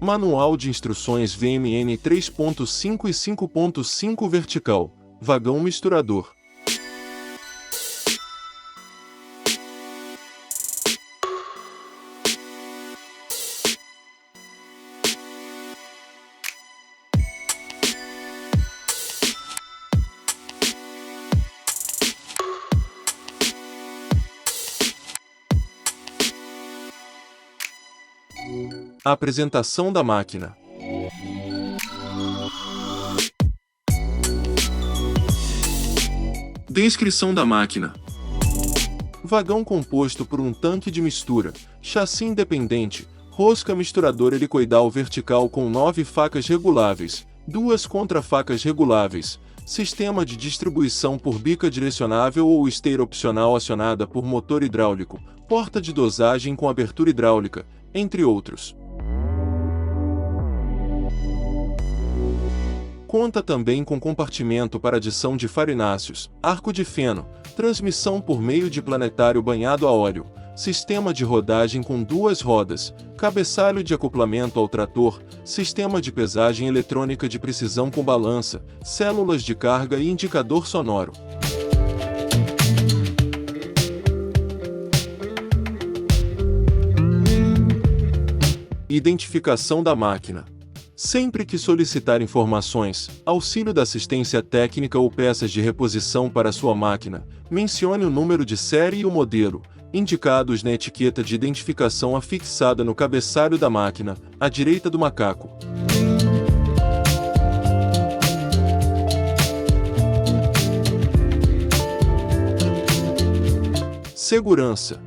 Manual de Instruções VMN 3.5 e 5.5 Vertical, Vagão Misturador. A apresentação da máquina. Descrição da máquina. Vagão composto por um tanque de mistura, chassi independente, rosca misturadora helicoidal vertical com 9 facas reguláveis, 2 contrafacas reguláveis, sistema de distribuição por bica direcionável ou esteira opcional acionada por motor hidráulico, porta de dosagem com abertura hidráulica, entre outros. Conta também com compartimento para adição de farináceos, arco de feno, transmissão por meio de planetário banhado a óleo, sistema de rodagem com 2 rodas, cabeçalho de acoplamento ao trator, sistema de pesagem eletrônica de precisão com balança, células de carga e indicador sonoro. Identificação da máquina. Sempre que solicitar informações, auxílio da assistência técnica ou peças de reposição para sua máquina, mencione o número de série e o modelo, indicados na etiqueta de identificação afixada no cabeçalho da máquina, à direita do macaco. Segurança.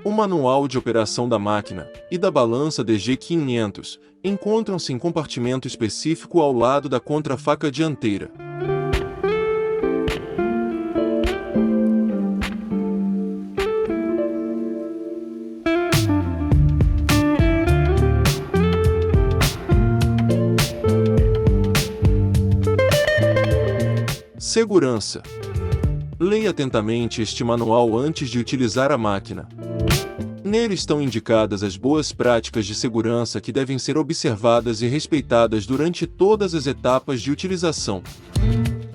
O manual de operação da máquina e da balança DG500 encontram-se em compartimento específico ao lado da contrafaca dianteira. Segurança. Leia atentamente este manual antes de utilizar a máquina. Nele estão indicadas as boas práticas de segurança que devem ser observadas e respeitadas durante todas as etapas de utilização.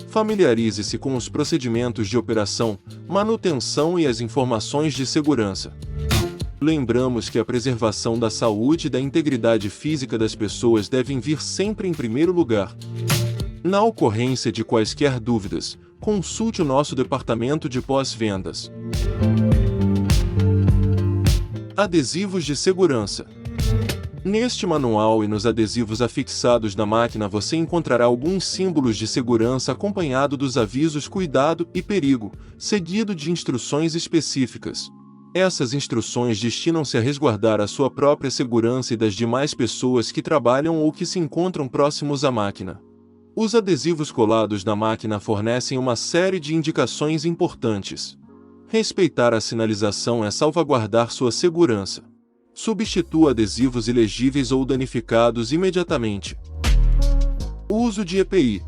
Familiarize-se com os procedimentos de operação, manutenção e as informações de segurança. Lembramos que a preservação da saúde e da integridade física das pessoas devem vir sempre em primeiro lugar. Na ocorrência de quaisquer dúvidas, consulte o nosso departamento de pós-vendas. Adesivos de segurança. Neste manual e nos adesivos afixados na máquina você encontrará alguns símbolos de segurança acompanhado dos avisos cuidado e perigo, seguido de instruções específicas. Essas instruções destinam-se a resguardar a sua própria segurança e das demais pessoas que trabalham ou que se encontram próximos à máquina. Os adesivos colados na máquina fornecem uma série de indicações importantes. Respeitar a sinalização é salvaguardar sua segurança. Substitua adesivos ilegíveis ou danificados imediatamente. Uso de EPI.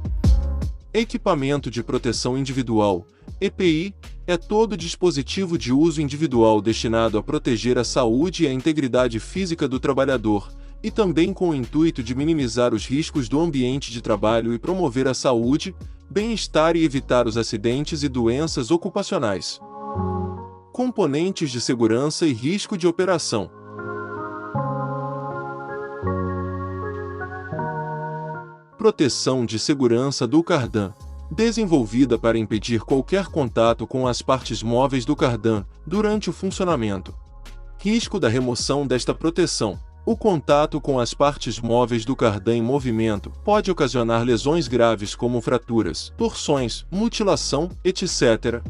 Equipamento de proteção individual. EPI é todo dispositivo de uso individual destinado a proteger a saúde e a integridade física do trabalhador, e também com o intuito de minimizar os riscos do ambiente de trabalho e promover a saúde, bem-estar e evitar os acidentes e doenças ocupacionais. Componentes de segurança e risco de operação. Proteção de segurança do cardan. Desenvolvida para impedir qualquer contato com as partes móveis do cardan durante o funcionamento. Risco da remoção desta proteção. O contato com as partes móveis do cardan em movimento pode ocasionar lesões graves como fraturas, torções, mutilação, etc.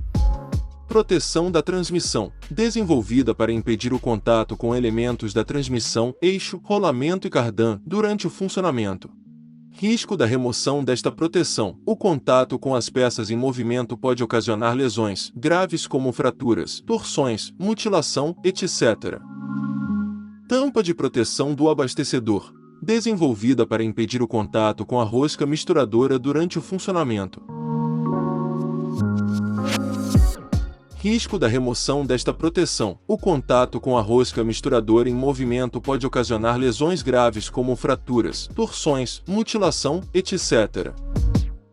Proteção da transmissão. Desenvolvida para impedir o contato com elementos da transmissão, eixo, rolamento e cardan durante o funcionamento. Risco da remoção desta proteção. O contato com as peças em movimento pode ocasionar lesões graves como fraturas, torções, mutilação, etc. Tampa de proteção do abastecedor. Desenvolvida para impedir o contato com a rosca misturadora durante o funcionamento. Risco da remoção desta proteção. O contato com a rosca misturadora em movimento pode ocasionar lesões graves como fraturas, torções, mutilação, etc.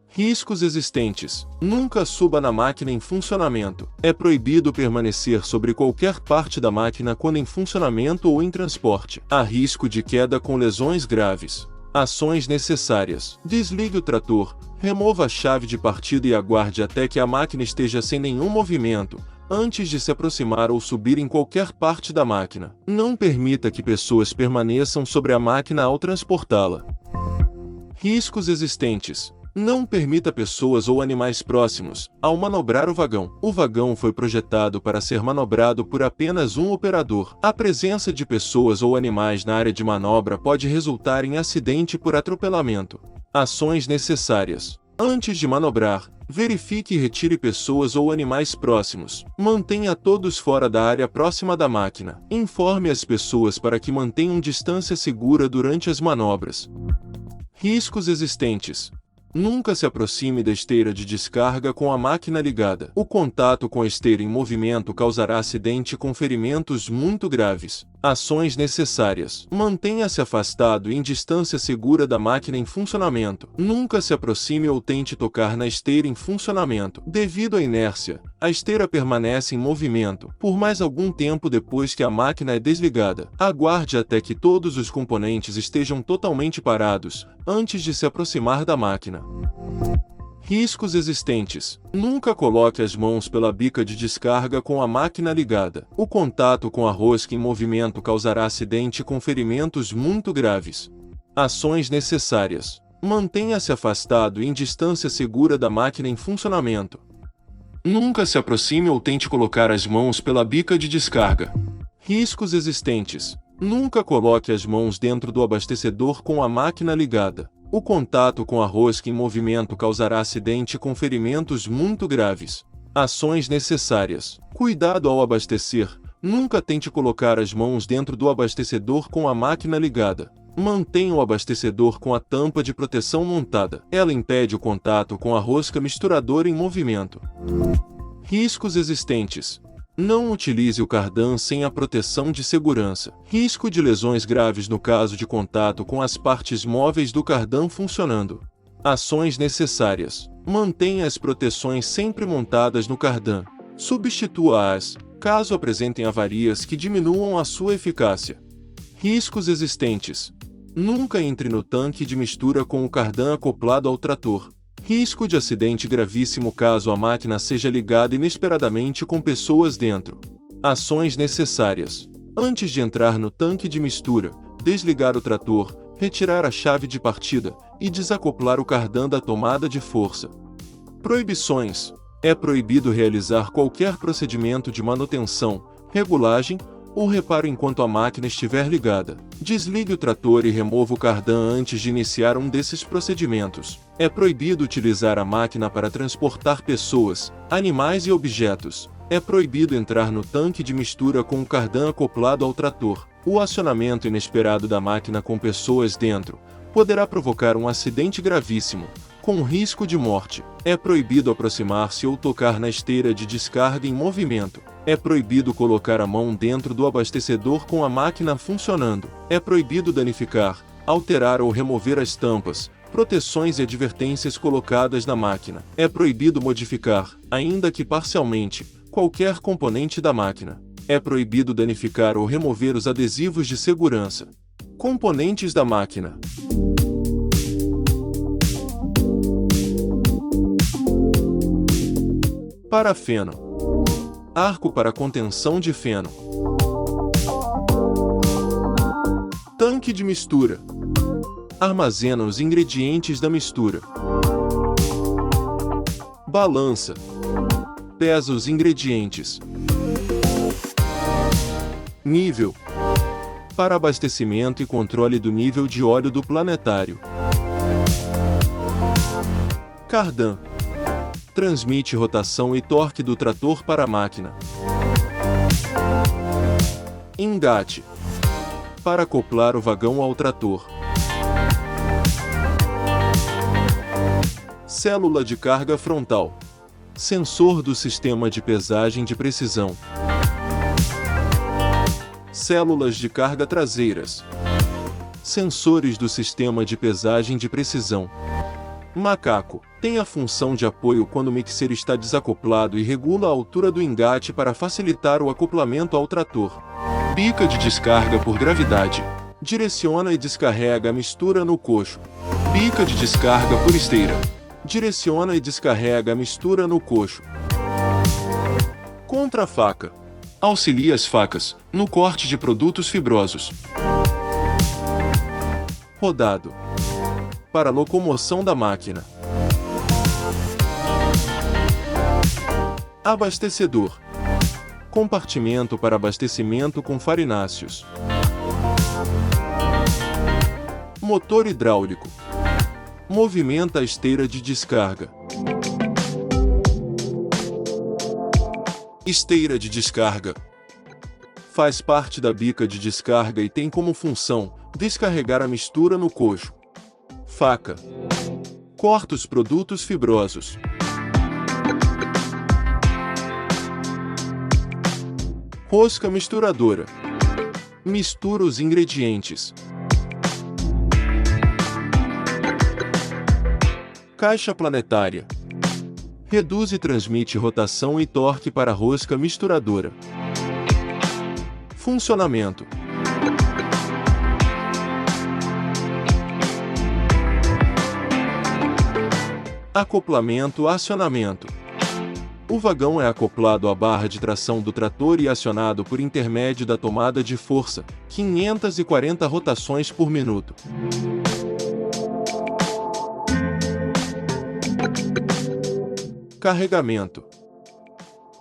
Riscos existentes. Nunca suba na máquina em funcionamento. É proibido permanecer sobre qualquer parte da máquina quando em funcionamento ou em transporte. Há risco de queda com lesões graves. Ações necessárias. Desligue o trator, remova a chave de partida e aguarde até que a máquina esteja sem nenhum movimento, antes de se aproximar ou subir em qualquer parte da máquina. Não permita que pessoas permaneçam sobre a máquina ao transportá-la. Riscos existentes. Não permita pessoas ou animais próximos ao manobrar o vagão. O vagão foi projetado para ser manobrado por apenas um operador. A presença de pessoas ou animais na área de manobra pode resultar em acidente por atropelamento. Ações necessárias. Antes de manobrar, verifique e retire pessoas ou animais próximos. Mantenha todos fora da área próxima da máquina. Informe as pessoas para que mantenham distância segura durante as manobras. Riscos existentes. Nunca se aproxime da esteira de descarga com a máquina ligada. O contato com a esteira em movimento causará acidente com ferimentos muito graves. Ações necessárias. Mantenha-se afastado e em distância segura da máquina em funcionamento. Nunca se aproxime ou tente tocar na esteira em funcionamento. Devido à inércia, a esteira permanece em movimento por mais algum tempo depois que a máquina é desligada. Aguarde até que todos os componentes estejam totalmente parados, antes de se aproximar da máquina. Riscos existentes. Nunca coloque as mãos pela bica de descarga com a máquina ligada. O contato com a rosca em movimento causará acidente com ferimentos muito graves. Ações necessárias. Mantenha-se afastado e em distância segura da máquina em funcionamento. Nunca se aproxime ou tente colocar as mãos pela bica de descarga. Riscos existentes. Nunca coloque as mãos dentro do abastecedor com a máquina ligada. O contato com a rosca em movimento causará acidente com ferimentos muito graves. Ações necessárias. Cuidado ao abastecer. Nunca tente colocar as mãos dentro do abastecedor com a máquina ligada. Mantenha o abastecedor com a tampa de proteção montada. Ela impede o contato com a rosca misturadora em movimento. Riscos existentes. Não utilize o cardan sem a proteção de segurança. Risco de lesões graves no caso de contato com as partes móveis do cardan funcionando. Ações necessárias. Mantenha as proteções sempre montadas no cardan. Substitua-as, caso apresentem avarias que diminuam a sua eficácia. Riscos existentes. Nunca entre no tanque de mistura com o cardan acoplado ao trator. Risco de acidente gravíssimo caso a máquina seja ligada inesperadamente com pessoas dentro. Ações necessárias. Antes de entrar no tanque de mistura, desligar o trator, retirar a chave de partida e desacoplar o cardan da tomada de força. Proibições. É proibido realizar qualquer procedimento de manutenção, regulagem ou reparo enquanto a máquina estiver ligada. Desligue o trator e remova o cardan antes de iniciar um desses procedimentos. É proibido utilizar a máquina para transportar pessoas, animais e objetos. É proibido entrar no tanque de mistura com o cardan acoplado ao trator. O acionamento inesperado da máquina com pessoas dentro poderá provocar um acidente gravíssimo, com risco de morte. É proibido aproximar-se ou tocar na esteira de descarga em movimento. É proibido colocar a mão dentro do abastecedor com a máquina funcionando. É proibido danificar, alterar ou remover as tampas, proteções e advertências colocadas na máquina. É proibido modificar, ainda que parcialmente, qualquer componente da máquina. É proibido danificar ou remover os adesivos de segurança. Componentes da máquina. Parafeno. Arco para contenção de feno. Tanque de mistura. Armazena os ingredientes da mistura. Balança. Pesa os ingredientes. Nível. Para abastecimento e controle do nível de óleo do planetário. Cardan. Transmite rotação e torque do trator para a máquina. Engate. Para acoplar o vagão ao trator. Célula de carga frontal. Sensor do sistema de pesagem de precisão. Células de carga traseiras. Sensores do sistema de pesagem de precisão. Macaco. Tem a função de apoio quando o mixer está desacoplado e regula a altura do engate para facilitar o acoplamento ao trator. Bica de descarga por gravidade. Direciona e descarrega a mistura no coxo. Bica de descarga por esteira. Direciona e descarrega a mistura no coxo. Contra-faca. Auxilia as facas no corte de produtos fibrosos. Rodado. Para a locomoção da máquina. Abastecedor. Compartimento para abastecimento com farináceos. Motor hidráulico. Movimenta a esteira de descarga. Esteira de descarga. Faz parte da bica de descarga e tem como função descarregar a mistura no coxo. Faca. Corta os produtos fibrosos. Rosca misturadora. Mistura os ingredientes. Caixa planetária. Reduz e transmite rotação e torque para a rosca misturadora. Funcionamento. Acoplamento, acionamento. O vagão é acoplado à barra de tração do trator e acionado por intermédio da tomada de força, 540 rotações por minuto. Carregamento.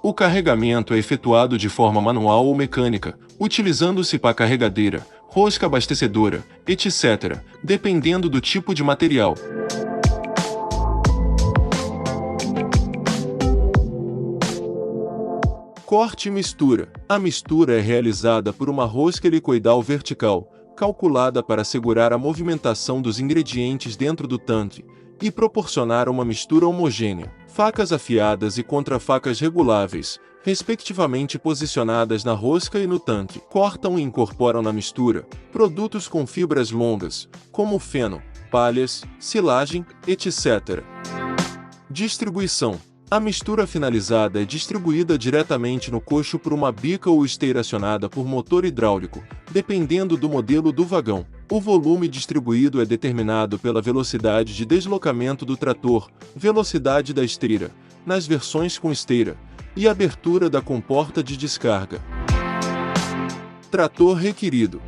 O carregamento é efetuado de forma manual ou mecânica, utilizando-se pá carregadeira, rosca abastecedora, etc., dependendo do tipo de material. Corte e mistura. A mistura é realizada por uma rosca helicoidal vertical, calculada para assegurar a movimentação dos ingredientes dentro do tanque e proporcionar uma mistura homogênea. Facas afiadas e contra-facas reguláveis, respectivamente posicionadas na rosca e no tanque, cortam e incorporam na mistura produtos com fibras longas, como feno, palhas, silagem, etc. Distribuição. A mistura finalizada é distribuída diretamente no coxo por uma bica ou esteira acionada por motor hidráulico, dependendo do modelo do vagão. O volume distribuído é determinado pela velocidade de deslocamento do trator, velocidade da esteira, nas versões com esteira, e abertura da comporta de descarga. Trator requerido.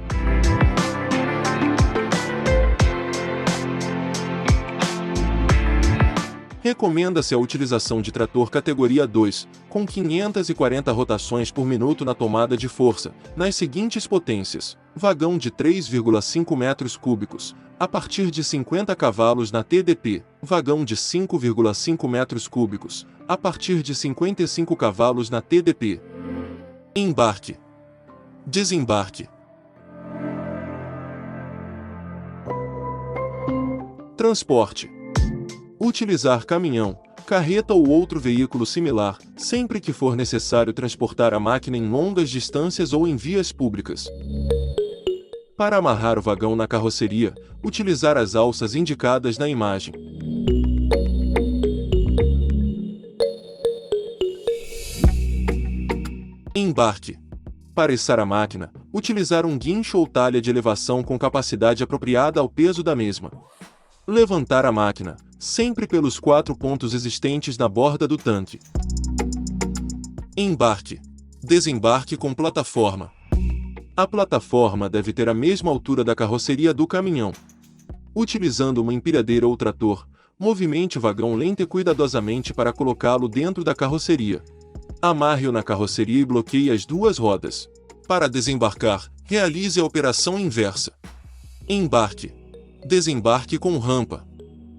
Recomenda-se a utilização de trator categoria 2, com 540 rotações por minuto na tomada de força, nas seguintes potências: vagão de 3,5 metros cúbicos, a partir de 50 cavalos na TDP, vagão de 5,5 metros cúbicos, a partir de 55 cavalos na TDP. Embarque. Desembarque. Transporte. Utilizar caminhão, carreta ou outro veículo similar, sempre que for necessário transportar a máquina em longas distâncias ou em vias públicas. Para amarrar o vagão na carroceria, utilizar as alças indicadas na imagem. Embarque. Para içar a máquina, utilizar um guincho ou talha de elevação com capacidade apropriada ao peso da mesma. Levantar a máquina, sempre pelos 4 pontos existentes na borda do tanque. Embarque. Desembarque com plataforma. A plataforma deve ter a mesma altura da carroceria do caminhão. Utilizando uma empilhadeira ou trator, movimente o vagão lento e cuidadosamente para colocá-lo dentro da carroceria. Amarre-o na carroceria e bloqueie as duas rodas. Para desembarcar, realize a operação inversa. Embarque. Desembarque com rampa.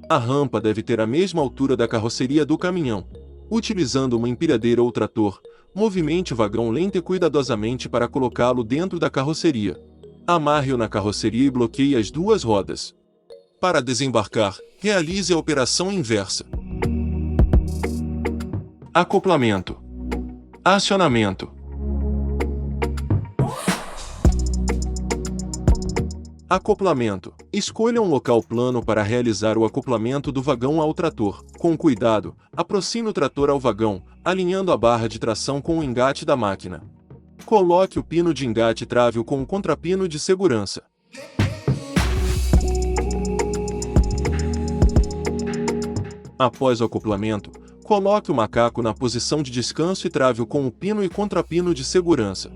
A rampa deve ter a mesma altura da carroceria do caminhão. Utilizando uma empilhadeira ou trator, movimente o vagão lento e cuidadosamente para colocá-lo dentro da carroceria. Amarre-o na carroceria e bloqueie as duas rodas. Para desembarcar, realize a operação inversa. Acoplamento. Acionamento. Acoplamento. Escolha um local plano para realizar o acoplamento do vagão ao trator. Com cuidado, aproxime o trator ao vagão, alinhando a barra de tração com o engate da máquina. Coloque o pino de engate e trave-o com o contrapino de segurança. Após o acoplamento, coloque o macaco na posição de descanso e trave-o com o pino e contrapino de segurança.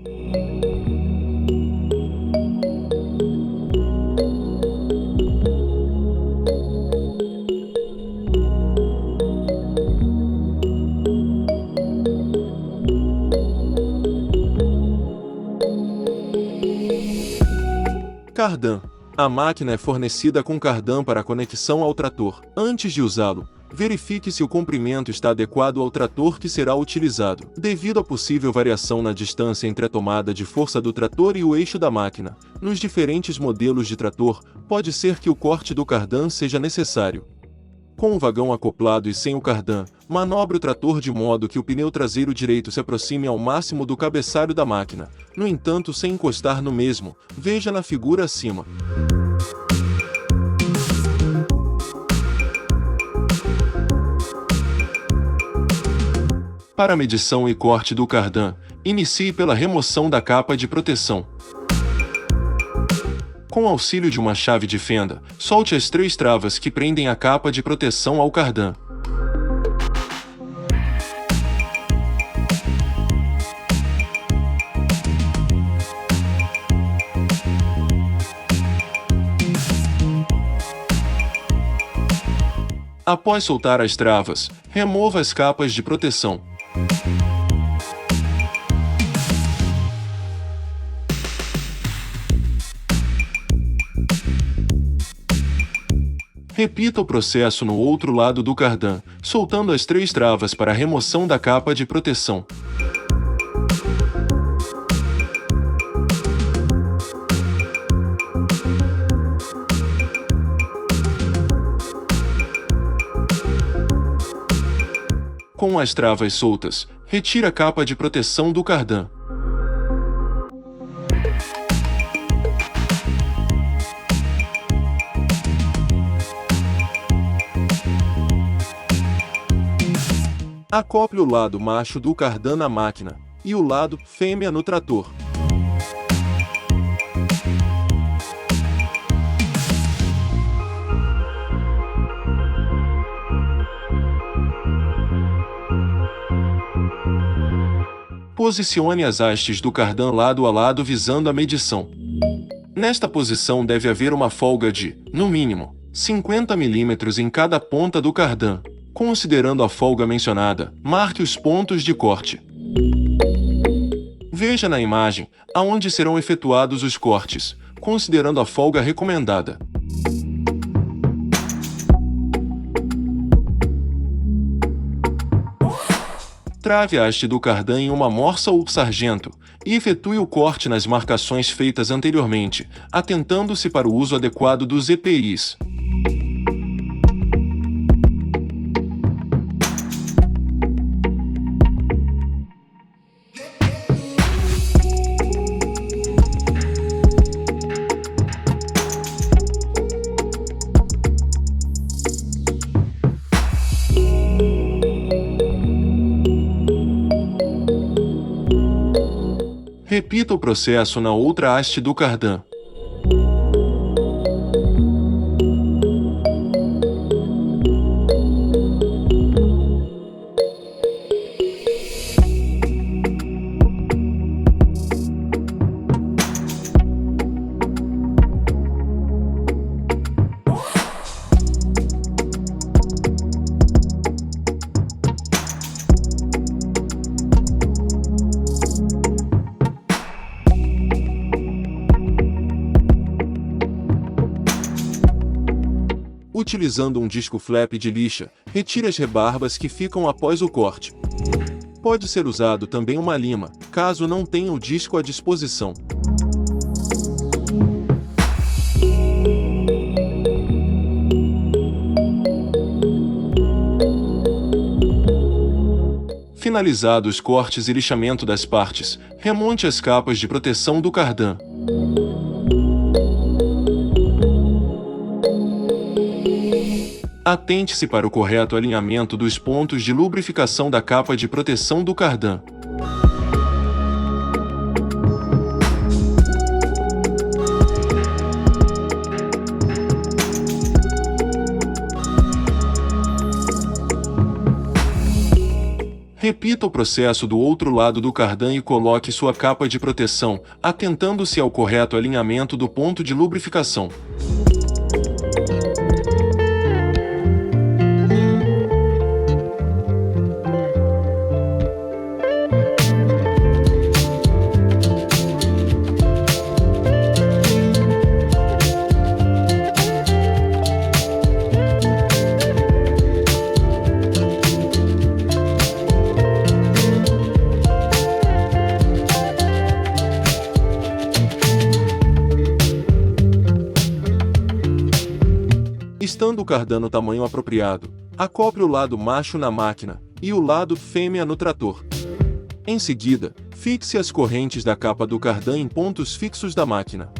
Cardan. A máquina é fornecida com cardan para conexão ao trator. Antes de usá-lo, verifique se o comprimento está adequado ao trator que será utilizado. Devido à possível variação na distância entre a tomada de força do trator e o eixo da máquina, nos diferentes modelos de trator, pode ser que o corte do cardan seja necessário. Com o vagão acoplado e sem o cardan, manobre o trator de modo que o pneu traseiro direito se aproxime ao máximo do cabeçalho da máquina, no entanto sem encostar no mesmo, veja na figura acima. Para a medição e corte do cardan, inicie pela remoção da capa de proteção. Com o auxílio de uma chave de fenda, solte as 3 travas que prendem a capa de proteção ao cardan. Após soltar as travas, remova as capas de proteção. Repita o processo no outro lado do cardan, soltando as 3 travas para a remoção da capa de proteção. Com as travas soltas, retire a capa de proteção do cardan. Acople o lado macho do cardan na máquina e o lado fêmea no trator. Posicione as hastes do cardan lado a lado visando a medição. Nesta posição deve haver uma folga de, no mínimo, 50 mm em cada ponta do cardan. Considerando a folga mencionada, marque os pontos de corte. Veja na imagem aonde serão efetuados os cortes, considerando a folga recomendada. Trave a haste do cardan em uma morsa ou sargento e efetue o corte nas marcações feitas anteriormente, atentando-se para o uso adequado dos EPIs. Repita o processo na outra haste do cardan. Utilizando um disco flap de lixa, retire as rebarbas que ficam após o corte. Pode ser usado também uma lima, caso não tenha o disco à disposição. Finalizados os cortes e lixamento das partes, remonte as capas de proteção do cardan. Atente-se para o correto alinhamento dos pontos de lubrificação da capa de proteção do cardan. Repita o processo do outro lado do cardan e coloque sua capa de proteção, atentando-se ao correto alinhamento do ponto de lubrificação. Estando o cardan no tamanho apropriado, acople o lado macho na máquina e o lado fêmea no trator. Em seguida, fixe as correntes da capa do cardan em pontos fixos da máquina.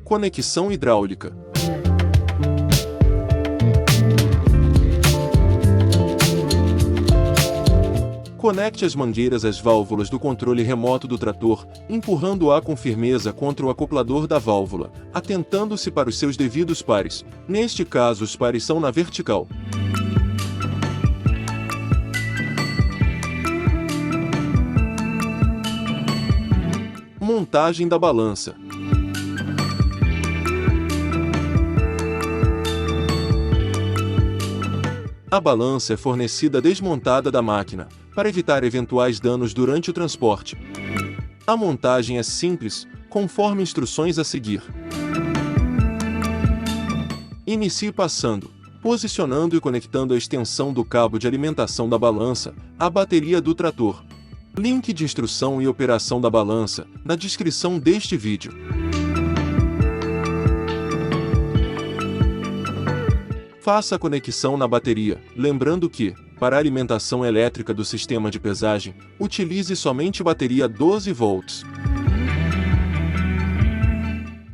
Conexão hidráulica. Conecte as mangueiras às válvulas do controle remoto do trator, empurrando-a com firmeza contra o acoplador da válvula, atentando-se para os seus devidos pares. Neste caso, os pares são na vertical. Montagem da balança. A balança é fornecida desmontada da máquina, para evitar eventuais danos durante o transporte. A montagem é simples, conforme instruções a seguir. Inicie passando, posicionando e conectando a extensão do cabo de alimentação da balança à bateria do trator. Link de instrução e operação da balança, na descrição deste vídeo. Faça a conexão na bateria, lembrando que, para a alimentação elétrica do sistema de pesagem, utilize somente bateria 12 volts.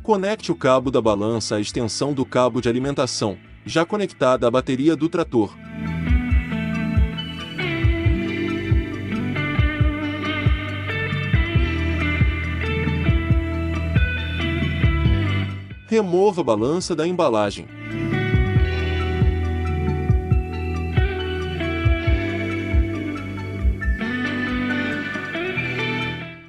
Conecte o cabo da balança à extensão do cabo de alimentação, já conectada à bateria do trator. Remova a balança da embalagem.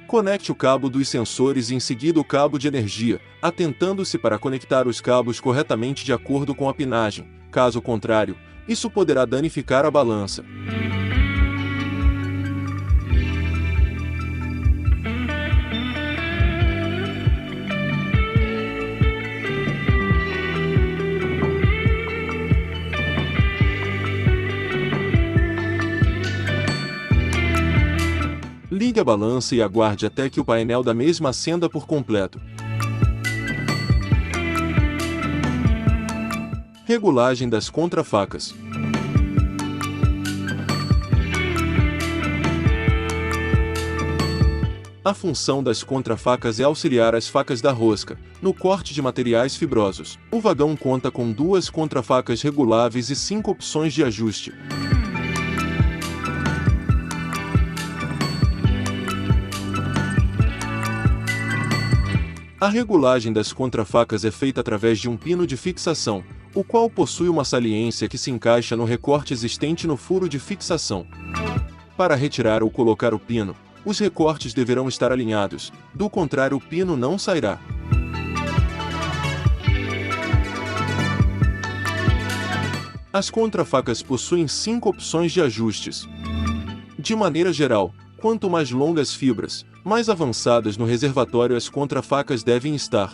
Conecte o cabo dos sensores e em seguida o cabo de energia, atentando-se para conectar os cabos corretamente de acordo com a pinagem. Caso contrário, isso poderá danificar a balança. Ligue a balança e aguarde até que o painel da mesma acenda por completo. Regulagem das contrafacas. A função das contrafacas é auxiliar as facas da rosca, no corte de materiais fibrosos. O vagão conta com 2 contrafacas reguláveis e 5 opções de ajuste. A regulagem das contrafacas é feita através de um pino de fixação, o qual possui uma saliência que se encaixa no recorte existente no furo de fixação. Para retirar ou colocar o pino, os recortes deverão estar alinhados, do contrário o pino não sairá. As contrafacas possuem 5 opções de ajustes. De maneira geral, quanto mais longas as fibras, mais avançadas no reservatório as contrafacas devem estar.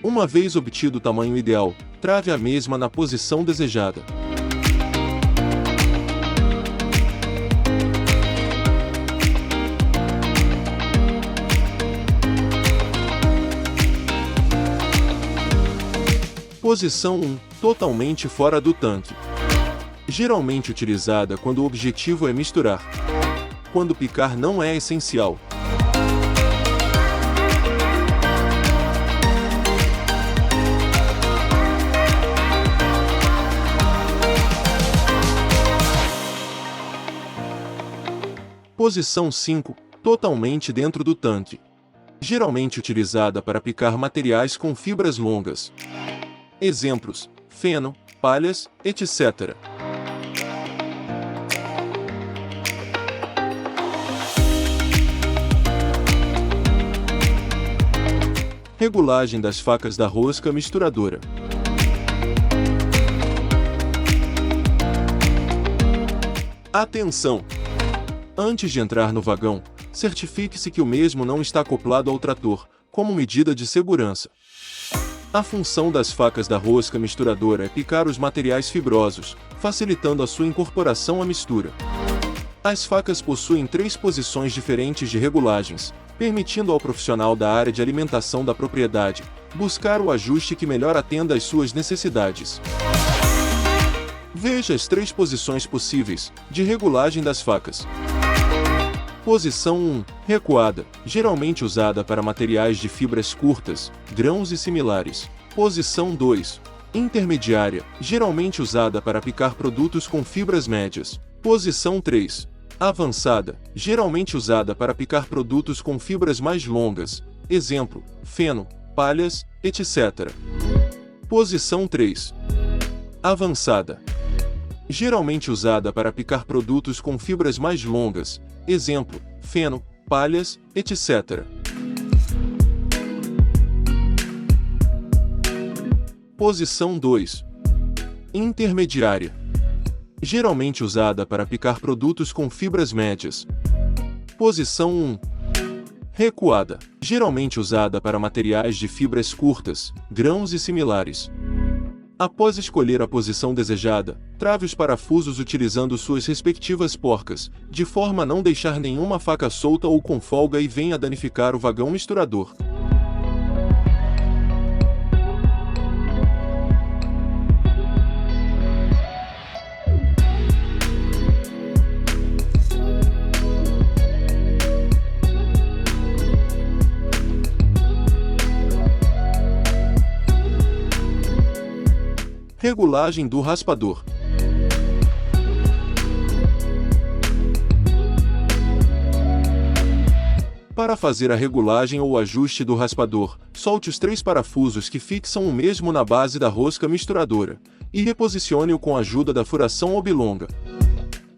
Uma vez obtido o tamanho ideal, trave a mesma na posição desejada. Posição 1. Totalmente fora do tanque. Geralmente utilizada quando o objetivo é misturar. Quando picar não é essencial. Posição 5. Totalmente dentro do tanque. Geralmente utilizada para picar materiais com fibras longas. Exemplos: feno, palhas, etc. Regulagem das facas da rosca misturadora. Atenção! Antes de entrar no vagão, certifique-se que o mesmo não está acoplado ao trator, como medida de segurança. A função das facas da rosca misturadora é picar os materiais fibrosos, facilitando a sua incorporação à mistura. As facas possuem 3 posições diferentes de regulagens, permitindo ao profissional da área de alimentação da propriedade buscar o ajuste que melhor atenda às suas necessidades. Veja as 3 posições possíveis de regulagem das facas. Posição 1. Recuada, geralmente usada para materiais de fibras curtas, grãos e similares. Posição 2. Intermediária, geralmente usada para picar produtos com fibras médias. Posição 3. Avançada, geralmente usada para picar produtos com fibras mais longas. Exemplo: feno, palhas, etc. Posição 3. Avançada, geralmente usada para picar produtos com fibras mais longas. Exemplo: feno, palhas, etc. Posição 2. Intermediária, geralmente usada para picar produtos com fibras médias. Posição 1. Recuada, geralmente usada para materiais de fibras curtas, grãos e similares. Após escolher a posição desejada, trave os parafusos utilizando suas respectivas porcas, de forma a não deixar nenhuma faca solta ou com folga e venha danificar o vagão misturador. Regulagem do raspador. Para fazer a regulagem ou ajuste do raspador, solte os 3 parafusos que fixam o mesmo na base da rosca misturadora, e reposicione-o com a ajuda da furação oblonga.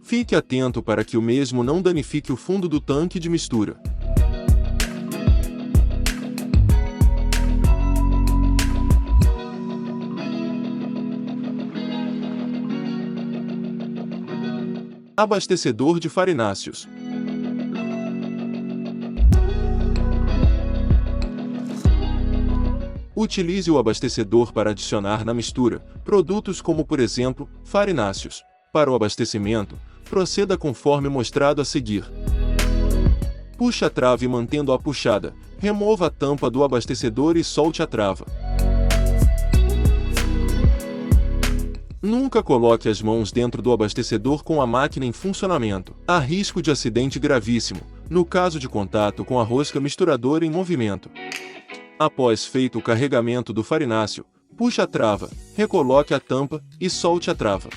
Fique atento para que o mesmo não danifique o fundo do tanque de mistura. Abastecedor de farináceos. Utilize o abastecedor para adicionar na mistura produtos como, por exemplo, farináceos. Para o abastecimento, proceda conforme mostrado a seguir. Puxe a trave mantendo-a puxada, remova a tampa do abastecedor e solte a trava. Nunca coloque as mãos dentro do abastecedor com a máquina em funcionamento. Há risco de acidente gravíssimo, no caso de contato com a rosca misturadora em movimento. Após feito o carregamento do farináceo, puxe a trava, recoloque a tampa e solte a trava.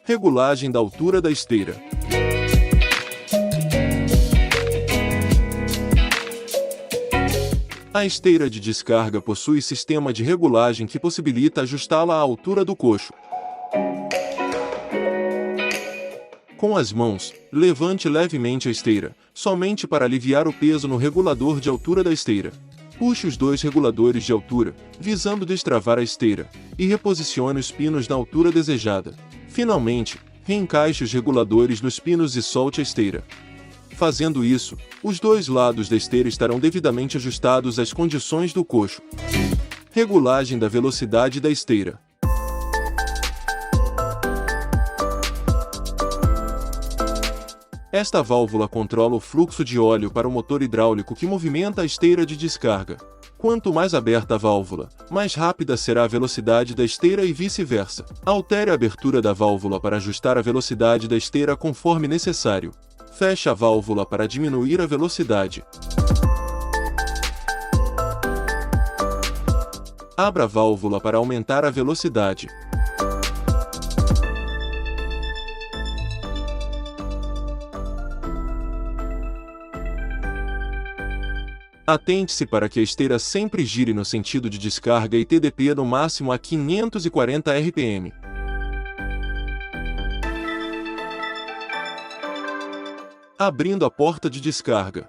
Regulagem da altura da esteira. A esteira de descarga possui sistema de regulagem que possibilita ajustá-la à altura do coxo. Com as mãos, levante levemente a esteira, somente para aliviar o peso no regulador de altura da esteira. Puxe os dois reguladores de altura, visando destravar a esteira, e reposicione os pinos na altura desejada. Finalmente, reencaixe os reguladores nos pinos e solte a esteira. Fazendo isso, os dois lados da esteira estarão devidamente ajustados às condições do coxo. Regulagem da velocidade da esteira. Esta válvula controla o fluxo de óleo para o motor hidráulico que movimenta a esteira de descarga. Quanto mais aberta a válvula, mais rápida será a velocidade da esteira e vice-versa. Altere a abertura da válvula para ajustar a velocidade da esteira conforme necessário. Feche a válvula para diminuir a velocidade. Abra a válvula para aumentar a velocidade. Atente-se para que a esteira sempre gire no sentido de descarga e TDP no máximo a 540 RPM. Abrindo a porta de descarga.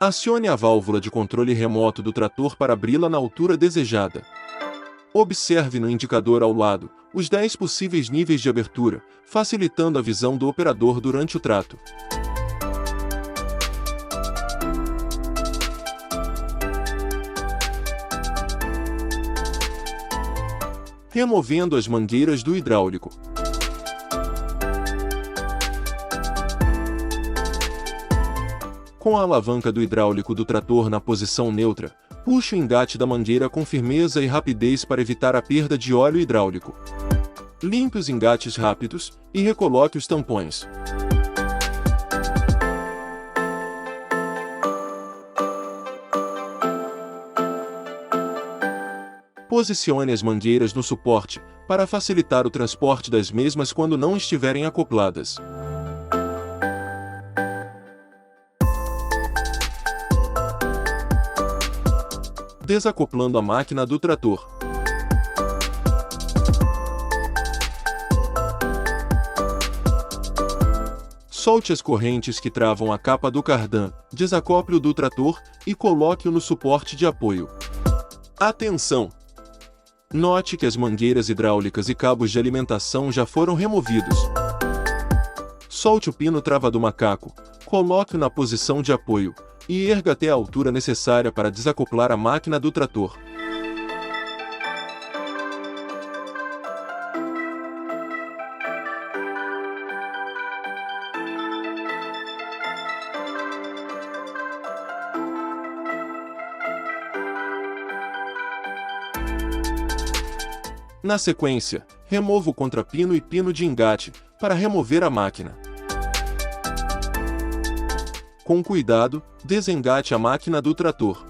Acione a válvula de controle remoto do trator para abri-la na altura desejada. Observe no indicador ao lado os 10 possíveis níveis de abertura, facilitando a visão do operador durante o trato. Removendo as mangueiras do hidráulico. Com a alavanca do hidráulico do trator na posição neutra, puxe o engate da mangueira com firmeza e rapidez para evitar a perda de óleo hidráulico. Limpe os engates rápidos e recoloque os tampões. Posicione as mangueiras no suporte, para facilitar o transporte das mesmas quando não estiverem acopladas. Desacoplando a máquina do trator. Solte as correntes que travam a capa do cardan, desacople-o do trator e coloque-o no suporte de apoio. Atenção! Note que as mangueiras hidráulicas e cabos de alimentação já foram removidos. Solte o pino trava do macaco, coloque-o na posição de apoio e erga até a altura necessária para desacoplar a máquina do trator. Na sequência, remova o contrapino e pino de engate, para remover a máquina. Com cuidado, desengate a máquina do trator.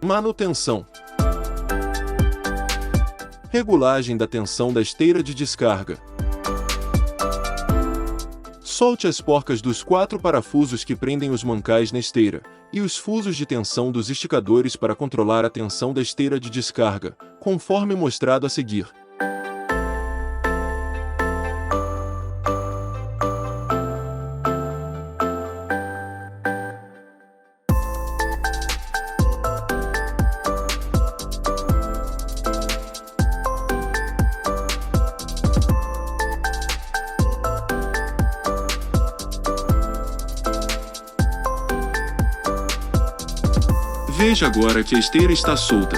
Manutenção. Regulagem da tensão da esteira de descarga. Solte as porcas dos 4 parafusos que prendem os mancais na esteira, e os fusos de tensão dos esticadores para controlar a tensão da esteira de descarga, conforme mostrado a seguir. Veja agora que a esteira está solta.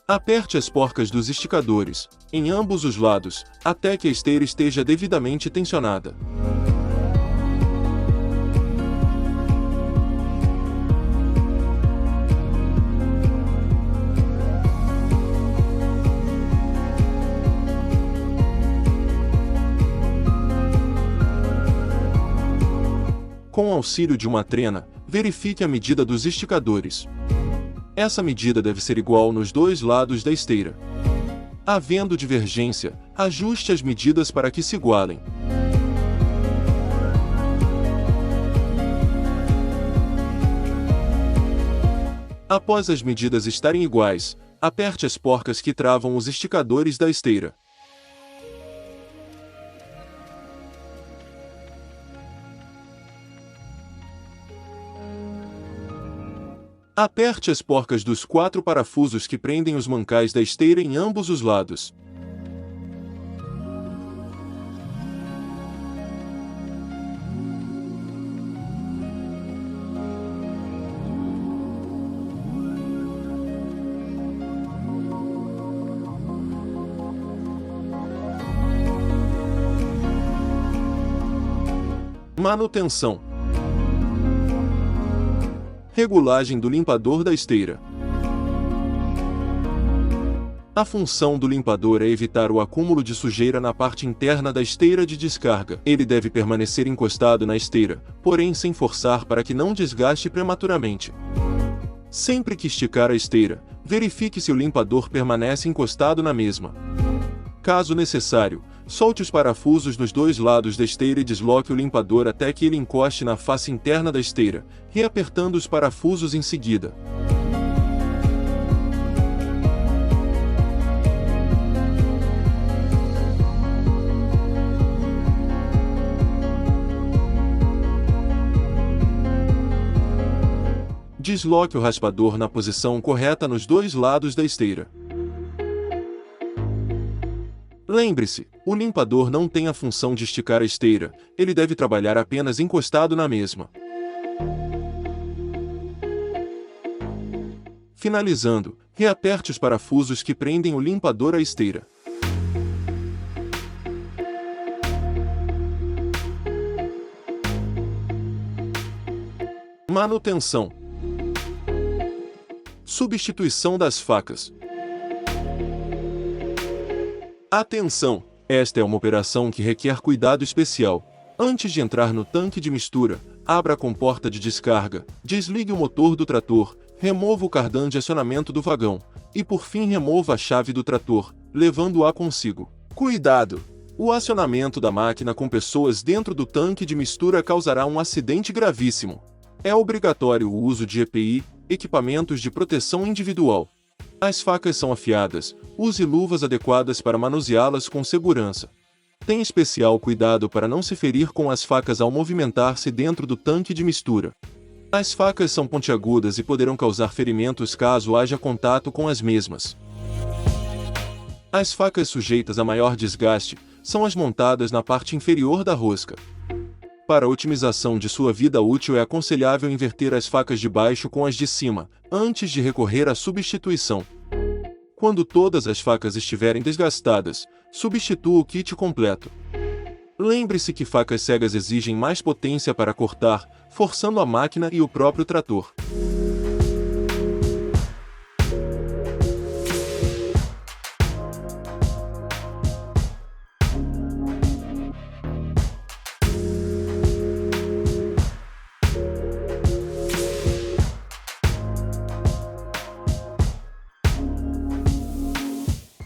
Aperte as porcas dos esticadores, em ambos os lados, até que a esteira esteja devidamente tensionada. Com auxílio de uma trena, verifique a medida dos esticadores. Essa medida deve ser igual nos dois lados da esteira. Havendo divergência, ajuste as medidas para que se igualem. Após as medidas estarem iguais, aperte as porcas que travam os esticadores da esteira. Aperte as porcas dos 4 parafusos que prendem os mancais da esteira em ambos os lados. Manutenção. Regulagem do limpador da esteira. A função do limpador é evitar o acúmulo de sujeira na parte interna da esteira de descarga. Ele deve permanecer encostado na esteira, porém sem forçar para que não desgaste prematuramente. Sempre que esticar a esteira, verifique se o limpador permanece encostado na mesma. Caso necessário, solte os parafusos nos 2 lados da esteira e desloque o limpador até que ele encoste na face interna da esteira, reapertando os parafusos em seguida. Desloque o raspador na posição correta nos 2 lados da esteira. Lembre-se, o limpador não tem a função de esticar a esteira, ele deve trabalhar apenas encostado na mesma. Finalizando, reaperte os parafusos que prendem o limpador à esteira. Manutenção. Substituição das facas. Atenção! Esta é uma operação que requer cuidado especial. Antes de entrar no tanque de mistura, abra a comporta de descarga, desligue o motor do trator, remova o cardan de acionamento do vagão, e por fim remova a chave do trator, levando-a consigo. Cuidado! O acionamento da máquina com pessoas dentro do tanque de mistura causará um acidente gravíssimo. É obrigatório o uso de EPI, equipamentos de proteção individual. As facas são afiadas, use luvas adequadas para manuseá-las com segurança. Tenha especial cuidado para não se ferir com as facas ao movimentar-se dentro do tanque de mistura. As facas são pontiagudas e poderão causar ferimentos caso haja contato com as mesmas. As facas sujeitas a maior desgaste são as montadas na parte inferior da rosca. Para a otimização de sua vida útil é aconselhável inverter as facas de baixo com as de cima, antes de recorrer à substituição. Quando todas as facas estiverem desgastadas, substitua o kit completo. Lembre-se que facas cegas exigem mais potência para cortar, forçando a máquina e o próprio trator.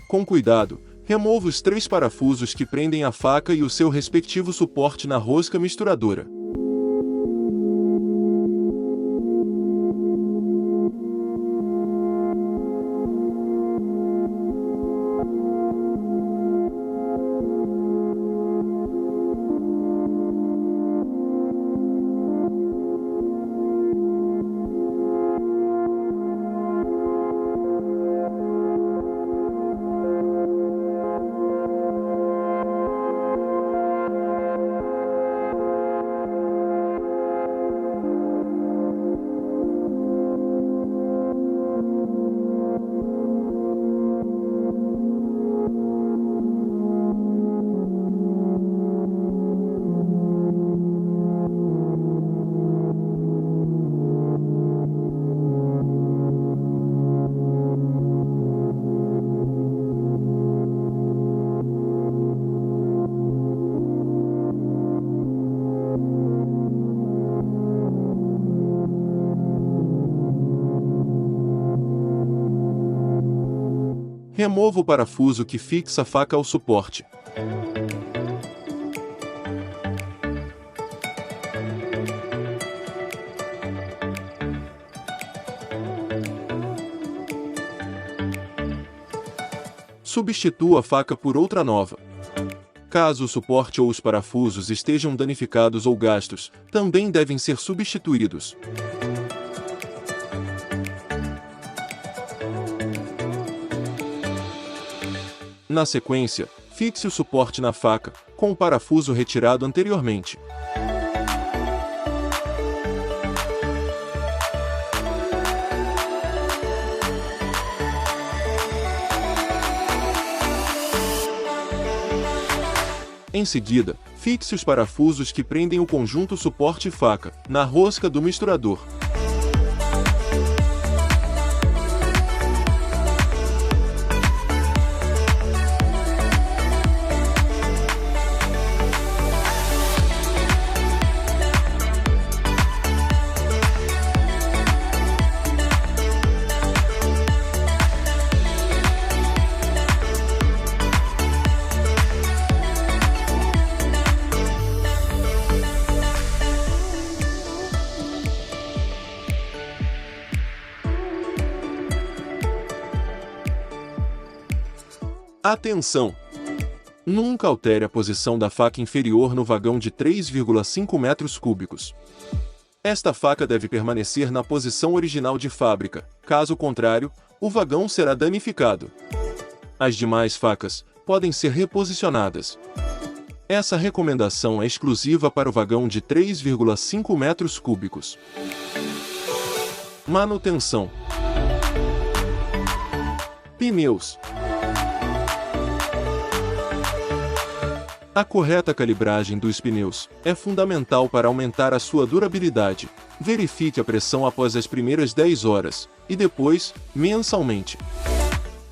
Com cuidado, remova os 3 parafusos que prendem a faca e o seu respectivo suporte na rosca misturadora. Remova o parafuso que fixa a faca ao suporte. Substitua a faca por outra nova. Caso o suporte ou os parafusos estejam danificados ou gastos, também devem ser substituídos. Na sequência, fixe o suporte na faca, com o parafuso retirado anteriormente. Em seguida, fixe os parafusos que prendem o conjunto suporte e faca, na rosca do misturador. Atenção! Nunca altere a posição da faca inferior no vagão de 3,5 metros cúbicos. Esta faca deve permanecer na posição original de fábrica, caso contrário, o vagão será danificado. As demais facas podem ser reposicionadas. Essa recomendação é exclusiva para o vagão de 3,5 metros cúbicos. Manutenção. Pneus. A correta calibragem dos pneus é fundamental para aumentar a sua durabilidade. Verifique a pressão após as primeiras 10 horas, e depois, mensalmente.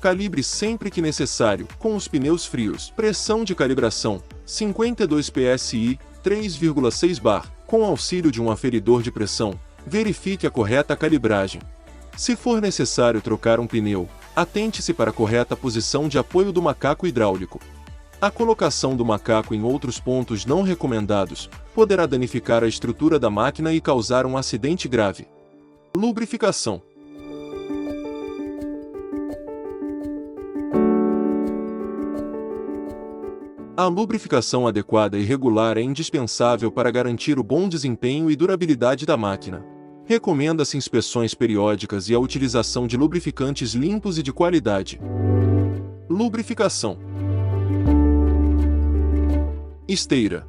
Calibre sempre que necessário, com os pneus frios. Pressão de calibração, 52 psi, 3,6 bar. Com auxílio de um aferidor de pressão, verifique a correta calibragem. Se for necessário trocar um pneu, atente-se para a correta posição de apoio do macaco hidráulico. A colocação do macaco em outros pontos não recomendados poderá danificar a estrutura da máquina e causar um acidente grave. Lubrificação. A lubrificação adequada e regular é indispensável para garantir o bom desempenho e durabilidade da máquina. Recomenda-se inspeções periódicas e a utilização de lubrificantes limpos e de qualidade. Lubrificação. Esteira.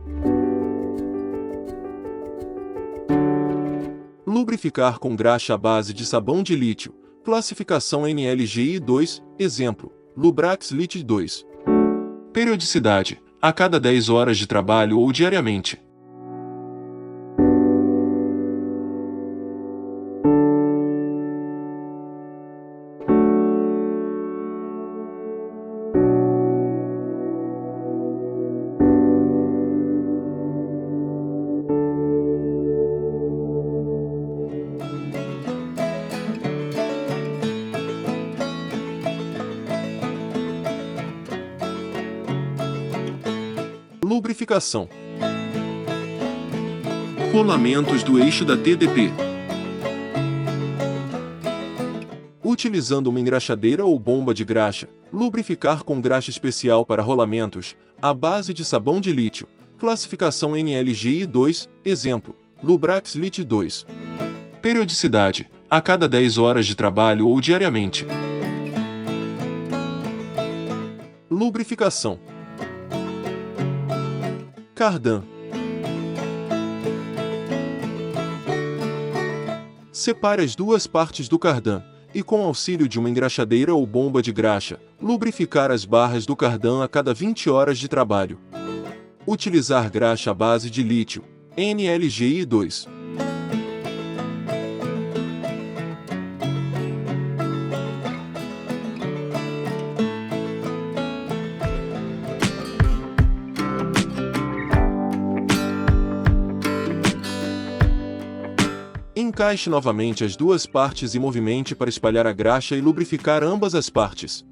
Lubrificar com graxa à base de sabão de lítio, classificação NLGI 2, exemplo, Lubrax Lit 2. Periodicidade, a cada 10 horas de trabalho ou diariamente. Lubrificação. Rolamentos do eixo da TDP. Utilizando uma engraxadeira ou bomba de graxa, lubrificar com graxa especial para rolamentos, à base de sabão de lítio, classificação NLGI 2, exemplo, Lubrax Lit 2. Periodicidade, a cada 10 horas de trabalho ou diariamente. Lubrificação. Cardan. Separe as duas partes do cardan, e com auxílio de uma engraxadeira ou bomba de graxa, lubrificar as barras do cardan a cada 20 horas de trabalho. Utilizar graxa à base de lítio, NLGI 2. Encaixe novamente as duas partes e movimente para espalhar a graxa e lubrificar ambas as partes.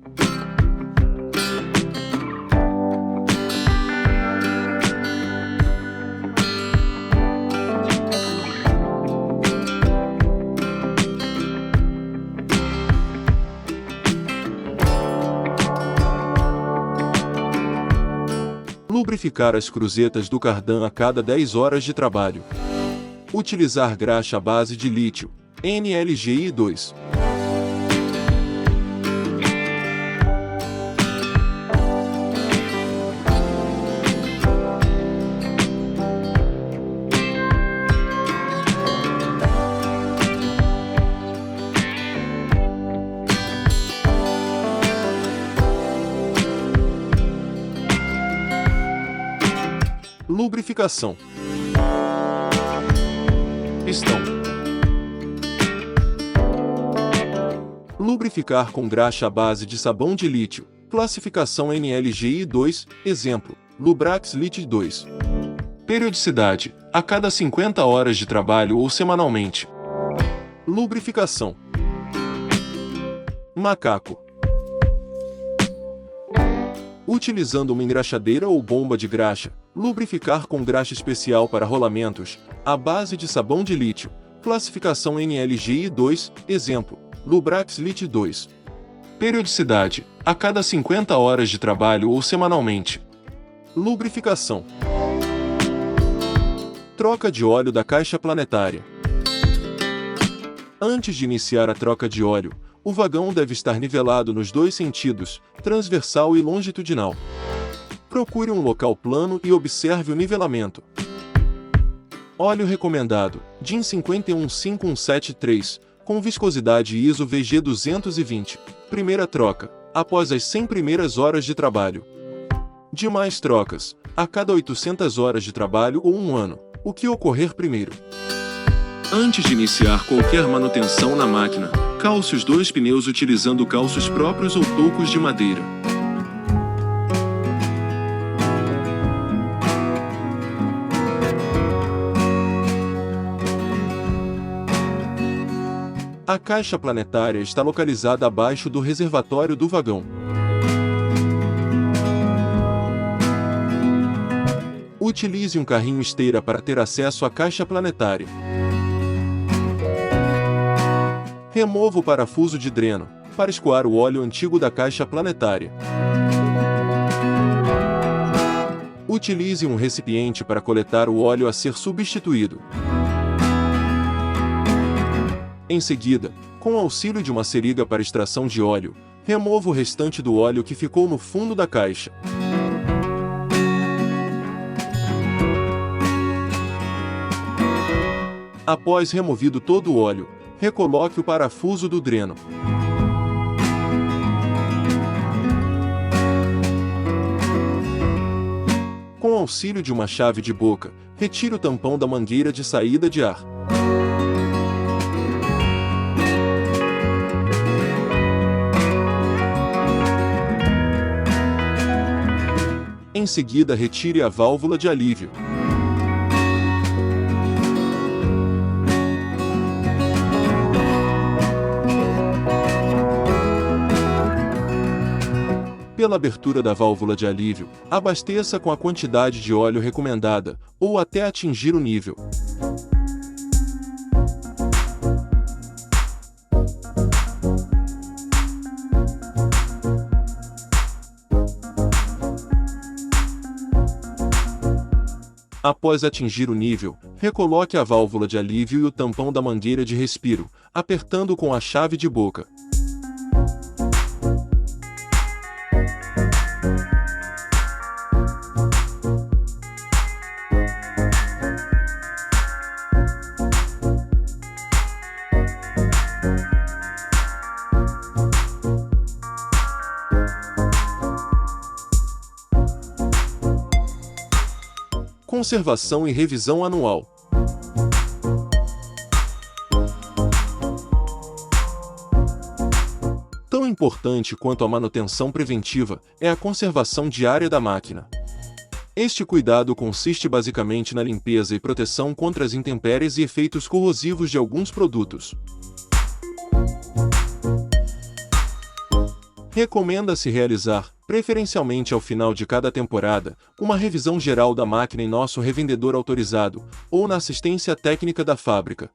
lubrificar as cruzetas do cardan a cada 10 horas de trabalho. Utilizar graxa à base de lítio, NLGI2. Lubrificação. Pistão. Lubrificar com graxa à base de sabão de lítio. Classificação NLGI2, exemplo, Lubrax Lit 2. Periodicidade, a cada 50 horas de trabalho ou semanalmente. Lubrificação. Macaco. Utilizando uma engraxadeira ou bomba de graxa, lubrificar com graxa especial para rolamentos, à base de sabão de lítio, classificação NLGI2, exemplo, Lubrax Lit 2. Periodicidade, a cada 50 horas de trabalho ou semanalmente. Lubrificação. Troca de óleo da caixa planetária. Antes de iniciar a troca de óleo, o vagão deve estar nivelado nos dois sentidos, transversal e longitudinal. Procure um local plano e observe o nivelamento. Óleo recomendado, DIN 51573, com viscosidade ISO VG 220. Primeira troca, após as 100 primeiras horas de trabalho. Demais trocas, a cada 800 horas de trabalho ou 1 ano, o que ocorrer primeiro. Antes de iniciar qualquer manutenção na máquina, calce os dois pneus utilizando calços próprios ou tocos de madeira. A caixa planetária está localizada abaixo do reservatório do vagão. Utilize um carrinho esteira para ter acesso à caixa planetária. Remova o parafuso de dreno, para escoar o óleo antigo da caixa planetária. Utilize um recipiente para coletar o óleo a ser substituído. Em seguida, com o auxílio de uma seriga para extração de óleo, remova o restante do óleo que ficou no fundo da caixa. Após removido todo o óleo, recoloque o parafuso do dreno. Com o auxílio de uma chave de boca, retire o tampão da mangueira de saída de ar. Em seguida, retire a válvula de alívio. Pela abertura da válvula de alívio, abasteça com a quantidade de óleo recomendada, ou até atingir o nível. Após atingir o nível, recoloque a válvula de alívio e o tampão da mangueira de respiro, apertando com a chave de boca. Conservação e revisão anual. Tão importante quanto a manutenção preventiva é a conservação diária da máquina. Este cuidado consiste basicamente na limpeza e proteção contra as intempéries e efeitos corrosivos de alguns produtos. Recomenda-se realizar, preferencialmente ao final de cada temporada, uma revisão geral da máquina em nosso revendedor autorizado, ou na assistência técnica da fábrica.